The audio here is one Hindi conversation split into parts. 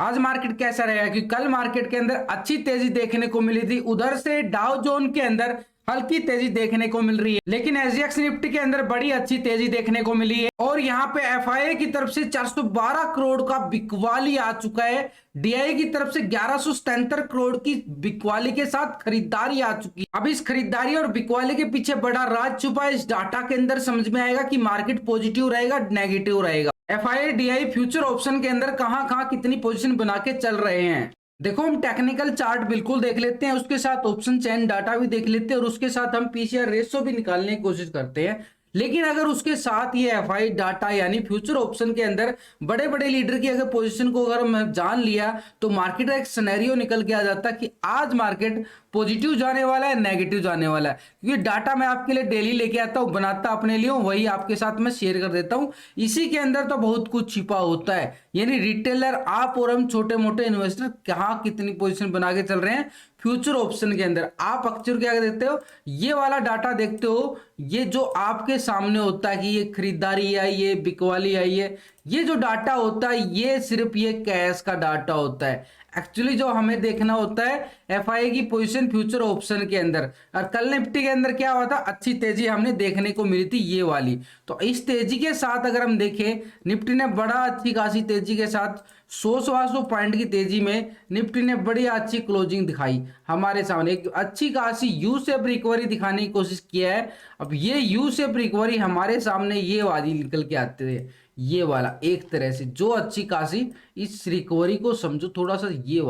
आज मार्केट कैसा रहेगा? क्योंकि कल मार्केट के अंदर अच्छी तेजी देखने को मिली थी, उधर से डाउ जोन के अंदर हल्की तेजी देखने को मिल रही है, लेकिन एसजीएक्स निफ्टी के अंदर बड़ी अच्छी तेजी देखने को मिली है। और यहाँ पे एफआईआई की तरफ से 412 करोड़ का बिकवाली आ चुका है, डीआई की तरफ से 1177 करोड़ की बिकवाली के साथ खरीदारी आ चुकी है। अब इस खरीदारी और बिकवाली के पीछे बड़ा राज छुपा है। इस डाटा के अंदर समझ में आएगा कि मार्केट पॉजिटिव रहेगा, नेगेटिव रहेगा। एफआईआई डीआई फ्यूचर ऑप्शन के अंदर कहां कितनी पोजीशन बना के चल रहे हैं। देखो, हम टेक्निकल चार्ट बिल्कुल देख लेते हैं, उसके साथ ऑप्शन चेन डाटा भी देख लेते हैं और उसके साथ हम पीसीआर रेशो भी निकालने की कोशिश करते हैं। लेकिन अगर उसके साथ ये एफआई डाटा यानी फ्यूचर ऑप्शन के अंदर बड़े बड़े लीडर की अगर पोजीशन को अगर हम जान लिया तो मार्केट का एक सिनेरियो निकल के आ जाता कि आज मार्केट पॉजिटिव जाने वाला है, नेगेटिव जाने वाला है। क्योंकि डाटा मैं आपके लिए डेली लेके आता हूं, बनाता अपने लिए हूं, वही आपके साथ मैं शेयर कर देता हूं। इसी के अंदर तो बहुत कुछ छिपा होता है, यानी रिटेलर आप और हम छोटे मोटे इन्वेस्टर कहां कितनी पोजीशन बना के चल रहे हैं फ्यूचर ऑप्शन के अंदर। आप अक्सर क्या देखते हो, ये वाला डाटा देखते हो, ये जो आपके सामने होता है कि ये खरीदारी आई, ये बिकवाली आई है, ये जो डाटा होता है ये सिर्फ ये कैश का डाटा होता है। एक्चुअली जो हमें देखना होता है एफआई की पोजीशन फ्यूचर ऑप्शन के अंदर। और कल निफ्टी के अंदर क्या हुआ था, अच्छी तेजी हमने देखने को मिली थी ये वाली। तो इस तेजी के साथ अगर हम देखें, निफ्टी ने बड़ा अच्छी खासी तेजी के साथ 100 पॉइंट की तेजी में निफ्टी ने बड़ी अच्छी क्लोजिंग दिखाई हमारे सामने, एक अच्छी खासी यू शेप रिकवरी दिखाने की कोशिश किया है। अब ये यू शेप रिकवरी हमारे सामने ये वाली निकल के आते थे, ये वाला एक तरह से जो अच्छी खासी इस रिकवरी को समझो थोड़ा सा, ये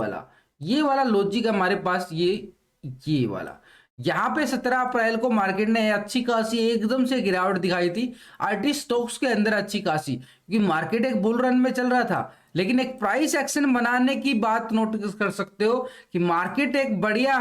वाला लॉजिक हमारे पास, ये वाला यहाँ पे 17 अप्रैल को मार्केट ने अच्छी खासी एकदम से गिरावट दिखाई थी आरटी स्टॉक्स के अंदर, अच्छी खासी, क्योंकि मार्केट एक बुल रन में चल रहा था। लेकिन एक प्राइस एक्शन बनाने की बात नोटिस कर सकते हो कि मार्केट एक बढ़िया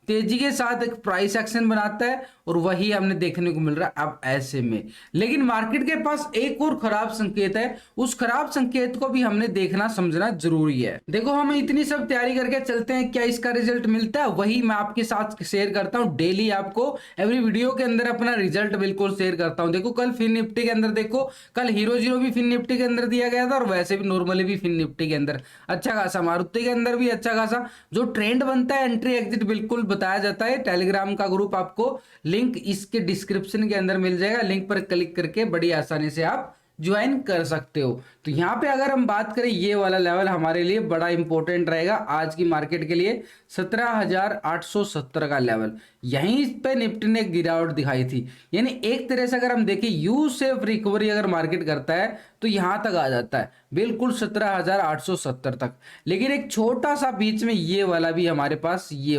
तेजी के साथ एक प्राइस एक्शन बनाता है और वही हमने देखने को मिल रहा है अब ऐसे में। लेकिन मार्केट के पास एक और खराब संकेत है, उस खराब संकेत को भी हमने देखना समझना जरूरी है। देखो, हम इतनी सब तैयारी करके चलते हैं, क्या इसका रिजल्ट मिलता है? वही मैं आपके साथ शेयर करता हूं डेली, आपको एवरी वीडियो के अंदर अपना रिजल्ट बिल्कुल शेयर करता हूं। देखो, कल फिन निफ्टी के अंदर देखो, कल हीरो जीरो भी फिन निफ्टी के अंदर दिया गया था और वैसे भी नॉर्मली भी फिन निफ्टी के अंदर अच्छा खासा, मारुति के अंदर भी अच्छा खासा जो ट्रेंड बनता है, एंट्री एग्जिट बिल्कुल बताया जाता है। टेलीग्राम का ग्रुप आपको लिंक इसके डिस्क्रिप्शन के अंदर मिल जाएगा, लिंक पर क्लिक करके बड़ी आसानी से आप ज्वाइन कर सकते हो। तो यहाँ पे अगर हम बात करें, ये वाला लेवल हमारे लिए बड़ा इंपॉर्टेंट रहेगा आज की मार्केट के लिए, 17,870 का लेवल। यहीं पे निफ्टी ने गिरावट दिखाई थी, यानी एक तरह से अगर हम देखें यू शेप रिकवरी अगर मार्केट करता है तो यहां तक आ जाता है बिल्कुल 17,870 तक। लेकिन एक छोटा सा बीच में ये वाला भी हमारे पास, ये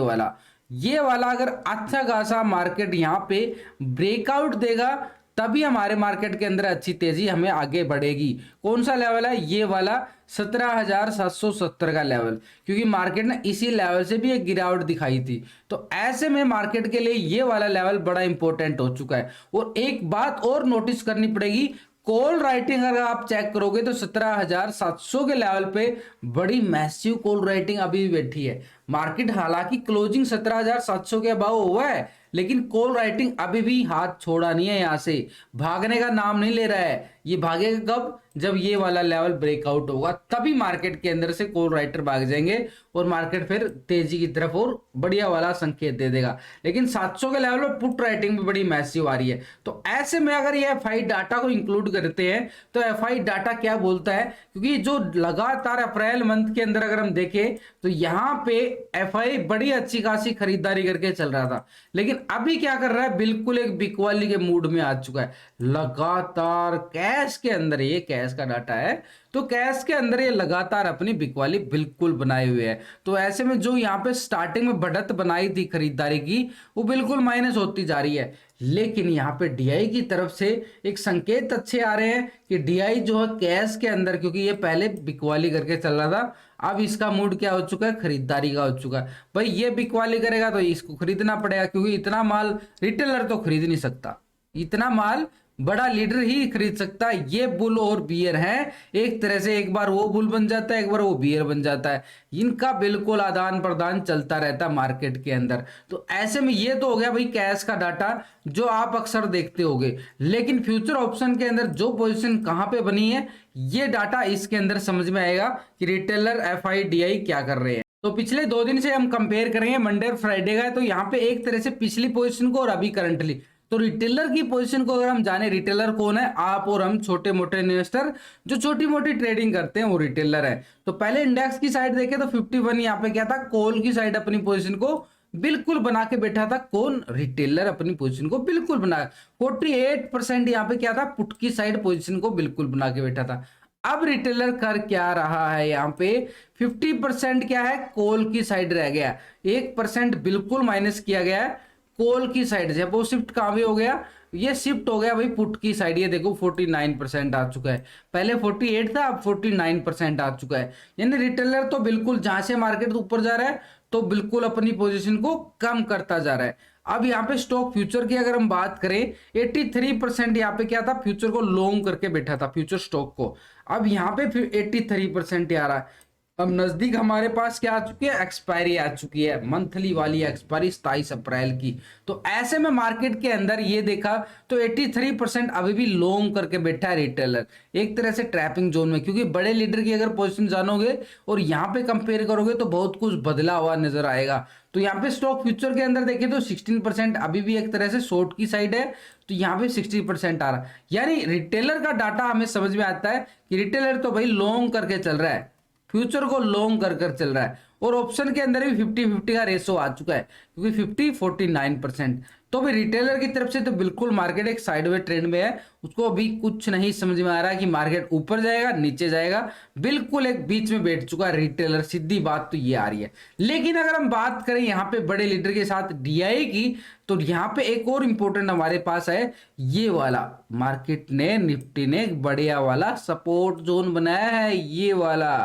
वाला अगर अच्छा खासा मार्केट यहाँ पे ब्रेकआउट देगा तभी हमारे मार्केट के अंदर अच्छी तेजी हमें आगे बढ़ेगी। कौन सा लेवल है? ये वाला 17,770 का लेवल, क्योंकि मार्केट ने इसी लेवल से भी एक गिरावट दिखाई थी। तो ऐसे में मार्केट के लिए ये वाला लेवल बड़ा इंपॉर्टेंट हो चुका है। और एक बात और नोटिस करनी पड़ेगी, कॉल राइटिंग अगर आप चेक करोगे तो 17,700 के लेवल पे बड़ी मैसिव कॉल राइटिंग अभी भी बैठी है। मार्केट हालांकि क्लोजिंग 17,700 के अबाव हुआ है, लेकिन कॉल राइटिंग अभी भी हाथ छोड़ा नहीं है, यहां से भागने का नाम नहीं ले रहा है। ये भागेगा कब? जब ये वाला लेवल ब्रेकआउट होगा तभी मार्केट के अंदर से कॉल राइटर भाग जाएंगे और मार्केट फिर तेजी की तरफ और बढ़िया वाला संकेत दे देगा। लेकिन 700 के लेवल पर पुट राइटिंग भी बड़ी मैसिव आ रही है। तो ऐसे में अगर ये एफआई डाटा को इंक्लूड करते हैं तो एफआई डाटा क्या बोलता है, क्योंकि जो लगातार अप्रैल मंथ के अंदर अगर हम देखें तो यहां पे एफआई बड़ी अच्छी खासी खरीदारी करके चल रहा था, लेकिन अभी क्या कर रहा है, बिल्कुल एक बिकवाली के मूड में आ चुका है। लगातार कैश के अंदर, ये कैश का डाटा है, तो कैश के अंदर ये लगातार अपनी बिकवाली बिल्कुल बनाए हुए है। तो ऐसे में जो यहाँ पे स्टार्टिंग में बढ़त बनाई थी खरीदारी की, वो बिल्कुल माइनस होती जा रही है। लेकिन यहाँ पे डीआई की तरफ से एक संकेत अच्छे आ रहे हैं कि डीआई जो है कैश के अंदर, क्योंकि ये पहले बिकवाली करके चल रहा था, अब इसका मूड क्या हो चुका है, खरीदारी का हो चुका है। भाई ये बिकवाली करेगा तो इसको खरीदना पड़ेगा, क्योंकि इतना माल रिटेलर तो खरीद नहीं सकता, इतना माल बड़ा लीडर ही खरीद सकता है। ये बुल और बियर है, एक तरह से एक बार वो बुल बन जाता है, एक बार वो बियर बन जाता है। इनका बिल्कुल आदान प्रदान चलता रहता है मार्केट के अंदर। तो ऐसे में ये तो हो गया भाई कैश का डाटा जो आप अक्सर देखते होगे, लेकिन फ्यूचर ऑप्शन के अंदर जो पोजीशन कहां पे बनी है ये डाटा इसके अंदर समझ में आएगा कि रिटेलर एफआईडीआई क्या कर रहे हैं। तो पिछले 2 दिन से हम कंपेयर करेंगे, मंडे और फ्राइडे का है, तो यहाँ पे एक तरह से पिछली पोजीशन को और अभी करंटली, तो रिटेलर की पोजीशन को अगर हम जाने, रिटेलर कौन है, आप और हम छोटे मोटे इन्वेस्टर जो छोटी मोटी ट्रेडिंग करते हैं वो रिटेलर है। तो पहले इंडेक्स की साइड देखे तो 51 यहाँ पे क्या था, कॉल की साइड अपनी पोजीशन को बिल्कुल बना के बैठा था। कौन, रिटेलर अपनी पोजीशन को बिल्कुल बना। 48% यहाँ पे क्या था, पुट की साइड पोजीशन को बिल्कुल बना के बैठा था। अब रिटेलर कर क्या रहा है, यहाँ पे 50% क्या है, कॉल की साइड रह गया, 1% बिल्कुल माइनस किया गया है कॉल की साइड से। अब वो शिफ्ट कहां पे हो गया, ये शिफ्ट हो गया भाई पुट की साइड। ये देखो 49% आ चुका है, पहले 48 था, अब 49% आ चुका है। यानी रिटेलर तो बिल्कुल जहां से मार्केट ऊपर जा रहा है तो बिल्कुल अपनी पोजीशन को कम करता जा रहा है। अब यहाँ पे स्टॉक फ्यूचर की अगर हम बात करें, 83% यहाँ पे क्या था, फ्यूचर को लॉन्ग करके बैठा था फ्यूचर स्टॉक को। अब यहाँ पे 83% आ रहा है। अब नजदीक हमारे पास क्या आ चुकी है, एक्सपायरी आ चुकी है, मंथली वाली एक्सपायरी 27 अप्रैल की। तो ऐसे में मार्केट के अंदर ये देखा तो 83% अभी भी लॉन्ग करके बैठा है रिटेलर, एक तरह से ट्रैपिंग जोन में। क्योंकि बड़े लीडर की अगर पोजीशन जानोगे और यहाँ पे कंपेयर करोगे तो बहुत कुछ बदला हुआ नजर आएगा। तो यहाँ पे स्टॉक फ्यूचर के अंदर देखें तो 16% अभी भी एक तरह से शॉर्ट की साइड है, तो यहाँ पे 60% आ रहा है। यानी रिटेलर का डाटा हमें समझ में आता है कि रिटेलर तो भाई लॉन्ग करके चल रहा है, फ्यूचर को लॉन्ग कर चल रहा है। और ऑप्शन के अंदर भी 50-50 का रेशो आ चुका है, क्योंकि 50-49%। तो भी रिटेलर की तरफ से तो बिल्कुल मार्केट एक साइडवे ट्रेंड में है, उसको अभी कुछ नहीं समझ में आ रहा है कि मार्केट ऊपर जाएगा नीचे जाएगा, बिल्कुल एक बीच में बैठ चुका है रिटेलर। सीधी बात तो ये आ रही है। लेकिन अगर हम बात करें यहाँ पे बड़े लीडर के साथ डीआई की, तो यहाँ पे एक और इंपॉर्टेंट हमारे पास है, ये वाला मार्केट ने, निफ्टी ने एक बढ़िया वाला सपोर्ट जोन बनाया है, ये वाला।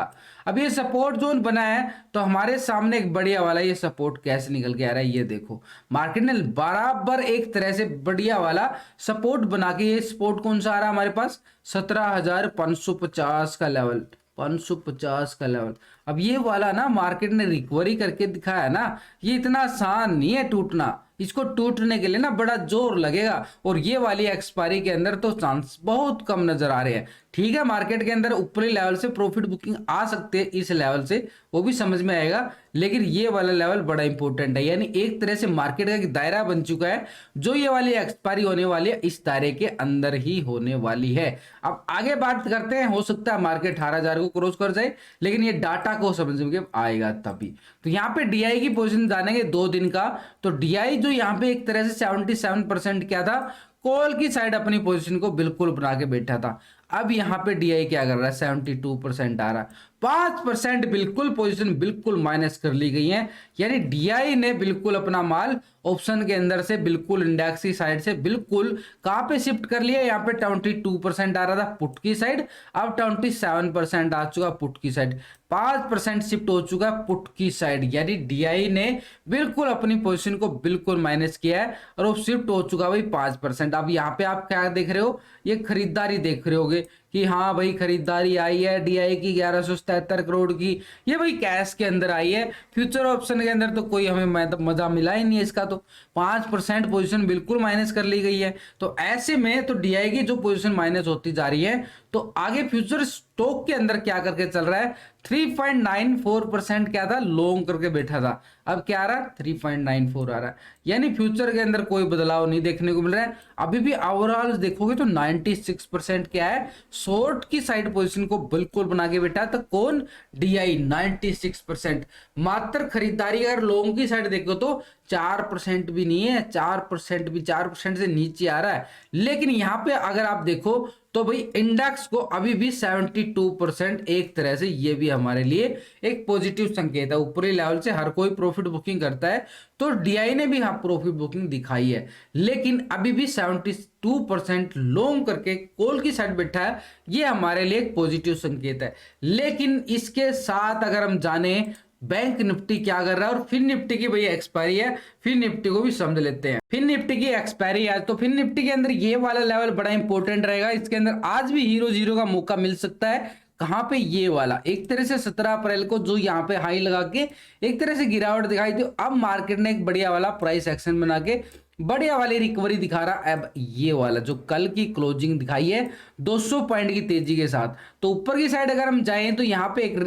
अब ये सपोर्ट जोन बना है तो हमारे सामने एक बढ़िया वाला ये सपोर्ट कैसे निकल के आ रहा है, ये देखो मार्केट ने बराबर एक तरह से बढ़िया वाला सपोर्ट बना के, ये सपोर्ट कौन सा आ रहा है हमारे पास, 17,550 का लेवल, 550 का लेवल। अब ये वाला ना मार्केट ने रिकवरी करके दिखाया ना, ये इतना आसान नहीं है टूटना, इसको टूटने के लिए ना बड़ा जोर लगेगा। और ये वाली एक्सपायरी के अंदर तो चांस बहुत कम नजर आ रहे हैं। ठीक है, मार्केट के अंदर ऊपरी लेवल से प्रॉफिट बुकिंग आ सकते हैं इस लेवल से, वो भी समझ में आएगा, लेकिन ये वाला लेवल बड़ा इंपॉर्टेंट है। यानी एक तरह से मार्केट का एक दायरा बन चुका है, जो ये वाली एक्सपायरी होने वाली है इस दायरे के अंदर ही होने वाली है। अब आगे बात करते हैं, हो सकता है मार्केट 18,000 को क्रॉस कर जाए, लेकिन ये डाटा को समझ में आएगा तभी। तो यहाँ पे डीआई की पोजीशन जानेंगे 2 दिन का, तो डीआई जो यहाँ पे एक तरह से 77% क्या था, कॉल की साइड अपनी पोजीशन को बिल्कुल बना के बैठा था। अब यहाँ पे डीआई क्या कर रहा है, 72% आ रहा है, 5% बिल्कुल पोजीशन बिल्कुल माइनस कर ली गई है। यानी डीआई ने बिल्कुल अपना माल ऑप्शन के अंदर से बिल्कुल इंडेक्स की साइड से बिल्कुल कहां पे शिफ्ट कर लिया, यहाँ पे 22% आ रहा था पुट की साइड, अब 27% आ चुका पुट की साइड, 5% शिफ्ट हो चुका पुट की साइड। यानी डीआई ने बिल्कुल अपनी पोजीशन को बिल्कुल माइनस किया है और वो शिफ्ट हो चुका भाई 5%। अब यहाँ पे आप क्या देख रहे हो, ये खरीदारी देख रहे होगे कि हाँ भाई खरीदारी आई है डीआई की 1177 करोड़ की, ये भाई कैश के अंदर आई है। फ्यूचर ऑप्शन के अंदर तो कोई हमें मजा मिला ही नहीं है इसका, तो 5% पोजीशन बिल्कुल माइनस कर ली गई है। तो ऐसे में तो डीआई की जो पोजीशन माइनस होती जा रही है, तो आगे फ्यूचर स्टॉक के अंदर क्या करके चल रहा है, 3.94% क्या था, लॉन्ग करके बैठा था, अब क्या आ रहा है 3.94 आ रहा है। यानी फ्यूचर के अंदर कोई बदलाव नहीं देखने को मिल रहा है। अभी भी ओवरऑल देखोगे तो 96% क्या है, शॉर्ट की साइड पोजीशन को बिल्कुल बना के बैठा, तो कौन, डीआई 96%। मात्र खरीदारी अगर लॉन्ग की साइड देखो तो 4% भी नहीं है, 4% भी 4% से नीचे आ रहा है। लेकिन यहाँ पे अगर आप देखो तो भाई इंडेक्स को अभी भी 72%, एक तरह से ये भी हमारे लिए एक पॉजिटिव संकेत है। ऊपरी लेवल से हर कोई प्रॉफिट बुकिंग करता है, तो डीआई ने भी हाँ प्रॉफिट बुकिंग दिखाई है, लेकिन अभी भी 72% लॉन्ग करके कॉल की साइड बैठा है, ये हमारे लिए एक पॉजिटिव संकेत है। लेकिन इसके साथ अगर हम जाने बैंक निफ्टी क्या कर रहा है और फिर निफ्टी की भैया एक्सपायरी है, फिर निफ्टी को भी समझ लेते हैं। फिर निफ्टी की एक्सपायरी है, तो फिर निफ्टी के अंदर ये वाला लेवल बड़ा इंपॉर्टेंट रहेगा। इसके अंदर आज भी हीरो जीरो का मौका मिल सकता है। कहां पे? ये वाला एक तरह से 17 अप्रैल को जो यहाँ पे हाई लगा के एक तरह से गिरावट दिखाई थी, अब मार्केट ने एक बढ़िया वाला प्राइस एक्शन बना के बढ़िया वाली रिकवरी दिखा रहा। अब ये वाला जो कल की क्लोजिंग दिखाई है 200 पॉइंट की तेजी के साथ, तो ऊपर की साइड अगर हम जाएं तो यहाँ पे एक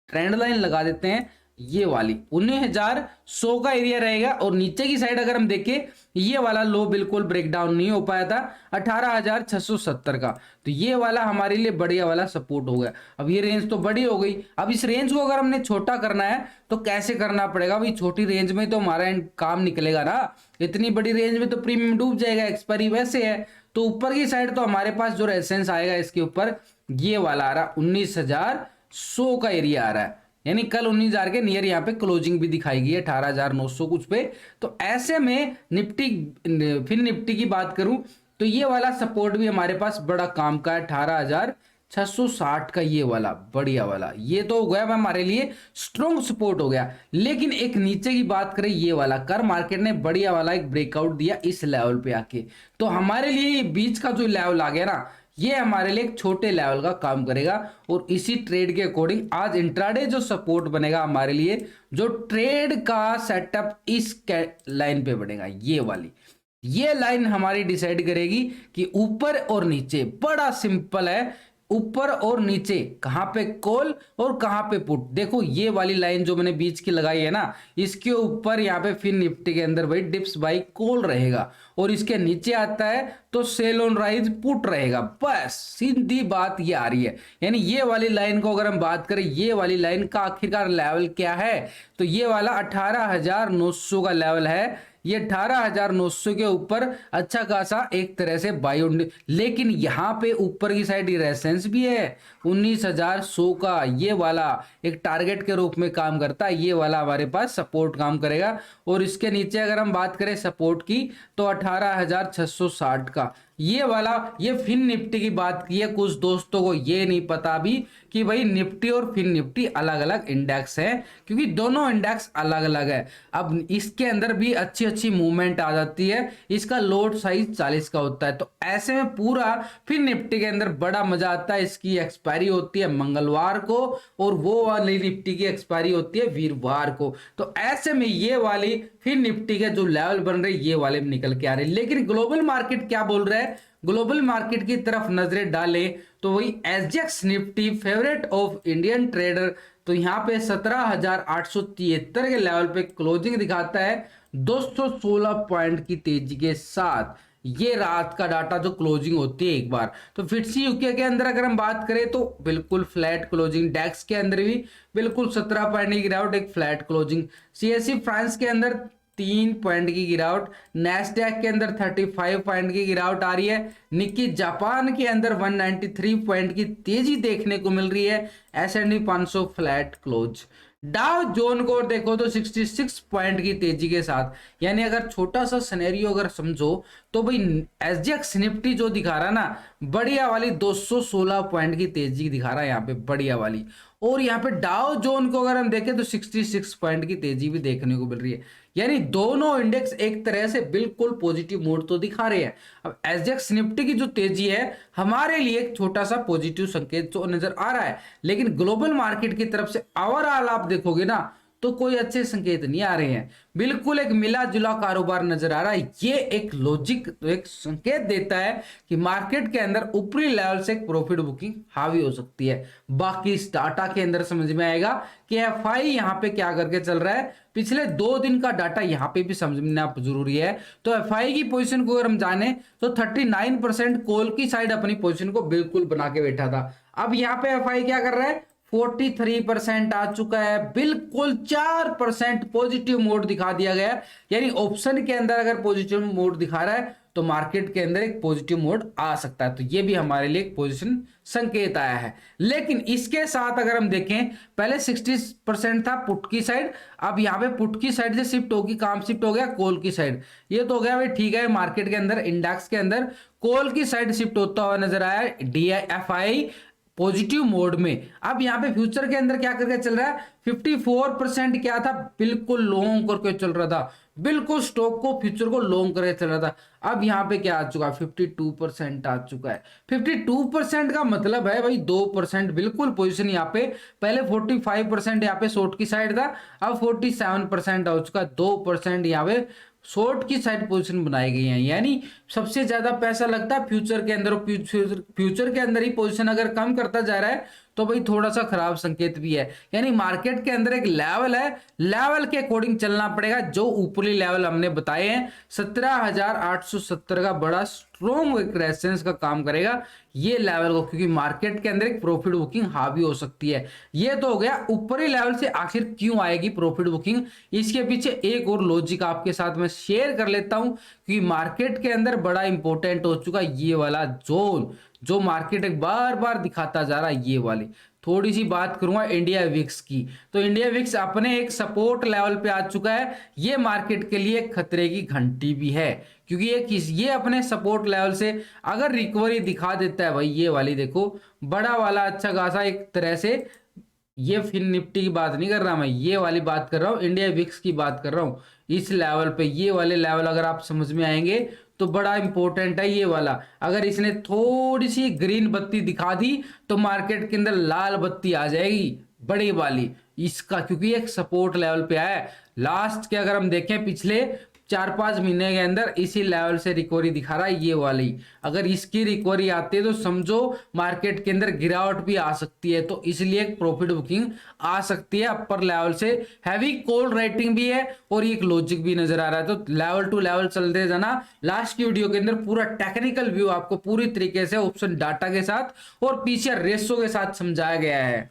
ट्रेंड लाइन लगा देते हैं, ये वाली 19,100 का एरिया रहेगा। और नीचे की साइड अगर हम देखें, ये वाला लो बिल्कुल ब्रेकडाउन नहीं हो पाया था 18,670 का, तो ये वाला हमारे लिए बढ़िया वाला सपोर्ट हो गया। अब ये रेंज तो बड़ी हो गई, अब इस रेंज को अगर हमने छोटा करना है तो कैसे करना पड़ेगा भाई? छोटी रेंज में तो हमारा काम निकलेगा ना, इतनी बड़ी रेंज में तो प्रीमियम डूब जाएगा, एक्सपायरी वैसे है। तो ऊपर की साइड तो हमारे पास जो रेजिस्टेंस आएगा इसके ऊपर, ये वाला आ रहा 19,100 का एरिया आ रहा है, यानी कल 19,000 के नियर यहाँ पे क्लोजिंग भी दिखाई गई है 18,900 कुछ पे। तो ऐसे में निफ्टी, फिर निफ्टी की बात करूं तो ये वाला सपोर्ट भी हमारे पास बड़ा काम का है 18,660 का, ये वाला बढ़िया वाला, ये तो हो गया हमारे लिए स्ट्रॉन्ग सपोर्ट हो गया। लेकिन एक नीचे की बात करें, ये वाला कर मार्केट ने बढ़िया वाला एक ब्रेकआउट दिया इस लेवल पे आके, तो हमारे लिए बीच का जो लेवल आ गया ना, ये हमारे लिए एक छोटे लेवल का काम करेगा। और इसी ट्रेड के अकॉर्डिंग आज इंट्राडे जो सपोर्ट बनेगा हमारे लिए, जो ट्रेड का सेटअप इस लाइन पे बनेगा, ये वाली, ये लाइन हमारी डिसाइड करेगी कि ऊपर और नीचे। बड़ा सिंपल है, ऊपर और नीचे कहां पे कॉल और कहां पे पुट। देखो ये वाली लाइन जो मैंने बीच की लगाई है ना, इसके ऊपर यहाँ पे फिर निफ्टी के अंदर भाई डिप्स बाई कॉल रहेगा, और इसके नीचे आता है तो सेल ऑन राइज पुट रहेगा। बस सीधी बात ये आ रही है। यानी ये वाली लाइन को अगर हम बात करें, ये वाली लाइन का आखिरकार लेवल क्या है, तो ये वाला 18,900 का लेवल है। ये 18,900 के ऊपर अच्छा खासा एक तरह से बायो, लेकिन यहाँ पे ऊपर की साइड रेजिस्टेंस भी है 19,100 का, ये वाला एक टारगेट के रूप में काम करता है, ये वाला हमारे पास सपोर्ट काम करेगा। और इसके नीचे अगर हम बात करें सपोर्ट की तो 18,660 का ये वाला। ये फिन निफ्टी की बात की है, कुछ दोस्तों को ये नहीं पता भी कि भाई निफ्टी और फिन निफ्टी अलग अलग इंडेक्स है, क्योंकि दोनों इंडेक्स अलग अलग है। अब इसके अंदर भी अच्छी अच्छी मूवमेंट आ जाती है, इसका लोड साइज 40 का होता है, तो ऐसे में पूरा फिन निफ्टी के अंदर बड़ा मजा आता है। इसकी एक्सपायरी होती है मंगलवार को, और वो वाली निफ्टी की एक्सपायरी होती है वीरवार को। तो ऐसे में ये वाली फिर निफ्टी के जो लेवल बन रहे ये वाले निकल के आ रहे। लेकिन ग्लोबल मार्केट क्या बोल रहा है? ग्लोबल मार्केट की तरफ नजरें डालें तो वही SGX Nifty favourite of Indian trader, तो यहाँ पे 17,873 के लेवल पे क्लोजिंग दिखाता है 216 पॉइंट की तेजी के साथ। ये रात का डाटा जो क्लोजिंग होती है एक बार। तो फिटसी यूके के अंदर अगर हम बात करें तो बिल्कुल फ्लैट क्लोजिंग, डेक्स के अंदर भी बिल्कुल 17 पॉइंट की गिरावट, एक फ्लैट क्लोजिंग। सीएससी फ्रांस के अंदर 3 पॉइंट की गिरावट, नैस्डैक के अंदर 35 पॉइंट की गिरावट आ रही है, निक्की जापान के अंदर 193 पॉइंट की तेजी देखने को मिल रही है, एसएनडी 500 फ्लैट क्लोज। डाउ जोन को देखो तो 66 पॉइंट की तेजी के साथ। यानी अगर छोटा सा सिनेरियो अगर समझो तो भाई एसजीएक्स निफ्टी जो दिखा रहा ना बढ़िया वाली 216 पॉइंट की तेजी दिखा रहा है यहाँ पे बढ़िया वाली, और यहाँ पे डाउ जोन को अगर हम देखें तो 66 पॉइंट की तेजी भी देखने को मिल रही है। यानी दोनों इंडेक्स एक तरह से बिल्कुल पॉजिटिव मोड तो दिखा रहे हैं। अब एसजीएक्स निफ्टी की जो तेजी है हमारे लिए एक छोटा सा पॉजिटिव संकेत जो नजर आ रहा है, लेकिन ग्लोबल मार्केट की तरफ से ओवरऑल आप देखोगे ना तो कोई अच्छे संकेत नहीं आ रहे हैं, बिल्कुल एक मिला जुला कारोबार नजर आ रहा है। ये एक लॉजिक एक संकेत देता है कि मार्केट के अंदर ऊपरी लेवल से एक प्रॉफिट बुकिंग हावी हो सकती है। बाकी इस डाटा के अंदर समझ में आएगा कि एफआई यहाँ पे क्या करके चल रहा है, पिछले 2 दिन का डाटा यहाँ पे भी समझना जरूरी है। तो एफआई की पोजीशन को अगर हम जाने तो 39% कॉल की साइड अपनी पोजीशन को बिल्कुल बना के बैठा था। अब यहाँ पे एफआई क्या कर रहा है, 43% आ चुका है, बिल्कुल 4% पॉजिटिव मोड दिखा दिया गया। यानी ऑप्शन के अंदर अगर पॉजिटिव मोड दिखा रहा है तो मार्केट के अंदर एक पॉजिटिव मोड आ सकता है, तो ये भी हमारे लिए एक पोजीशन संकेत आया है। लेकिन इसके साथ अगर हम देखें, पहले 60% था पुट की साइड, अब यहाँ पे पुट की साइड से शिफ्ट होगी, काम शिफ्ट हो गया कॉल की साइड। ये तो हो गया भाई ठीक है, मार्केट के अंदर इंडेक्स के अंदर कॉल की साइड शिफ्ट होता हुआ नजर आया डीआईएफआई पॉजिटिव मोड में। अब यहाँ पे फ्यूचर के अंदर क्या करके चल रहा है, 54% क्या था, बिल्कुल लॉन्ग करके चल रहा था, बिल्कुल स्टॉक को फ्यूचर को लॉन्ग करके चल रहा था। अब यहाँ पे क्या आ चुका है, 52% आ चुका है। 52% का मतलब है भाई 2% बिल्कुल पोजीशन यहाँ पे, पहले 45% यहाँ पे शॉर्ट की साइड था, अब 47% हो चुका है, 2% यहाँ पे शॉर्ट की साइड पोजीशन बनाई गई है। यानी सबसे ज्यादा पैसा लगता है फ्यूचर के अंदर, फ्यूचर के अंदर ही पोजीशन अगर कम करता जा रहा है तो भाई थोड़ा सा खराब संकेत भी है। यानी मार्केट के अंदर एक लेवल है, लेवल के अकॉर्डिंग चलना पड़ेगा। जो ऊपरी लेवल हमने बताए हैं 17,870 का बड़ा स्ट्रॉन्ग एक रेजिस्टेंस का काम करेगा ये लेवल को, क्योंकि मार्केट के अंदर एक प्रॉफिट बुकिंग हावी हो सकती है। ये तो हो गया ऊपरी लेवल से आखिर क्यों आएगी प्रॉफिट बुकिंग, इसके पीछे एक और लॉजिक आपके साथ में शेयर कर लेता हूं, क्योंकि मार्केट के अंदर बड़ा इंपॉर्टेंट हो चुका ये वाला जोन, जो मार्केट एक बार बार दिखाता जा रहा है। ये वाली थोड़ी सी बात करूंगा इंडिया विक्स की, तो इंडिया विक्स अपने एक सपोर्ट लेवल पे आ चुका है। ये मार्केट के लिए खतरे की घंटी भी है, क्योंकि ये अपने सपोर्ट लेवल से अगर रिकवरी दिखा देता है भाई, ये वाली देखो बड़ा वाला अच्छा खासा एक तरह से, ये फिन निफ्टी की बात नहीं कर रहा मैं, ये वाली बात कर रहा हूँ, इंडिया विक्स की बात कर रहा हूँ। इस लेवल पे ये वाले लेवल अगर आप समझ में आएंगे तो बड़ा इंपॉर्टेंट है ये वाला। अगर इसने थोड़ी सी ग्रीन बत्ती दिखा दी तो मार्केट के अंदर लाल बत्ती आ जाएगी बड़ी वाली इसका, क्योंकि एक सपोर्ट लेवल पे है। लास्ट के अगर हम देखें पिछले 4-5 महीने के अंदर इसी लेवल से रिकवरी दिखा रहा है ये वाली। अगर इसकी रिकवरी आती है तो समझो मार्केट के अंदर गिरावट भी आ सकती है, तो इसलिए एक प्रॉफिट बुकिंग आ सकती है अपर लेवल से। हैवी कॉल रेटिंग भी है और एक लॉजिक भी नजर आ रहा है, तो लेवल टू लेवल चलते जाना। लास्ट की वीडियो के अंदर पूरा टेक्निकल व्यू आपको पूरी तरीके से ऑप्शन डाटा के साथ और पीछे रेशो के साथ समझाया गया है।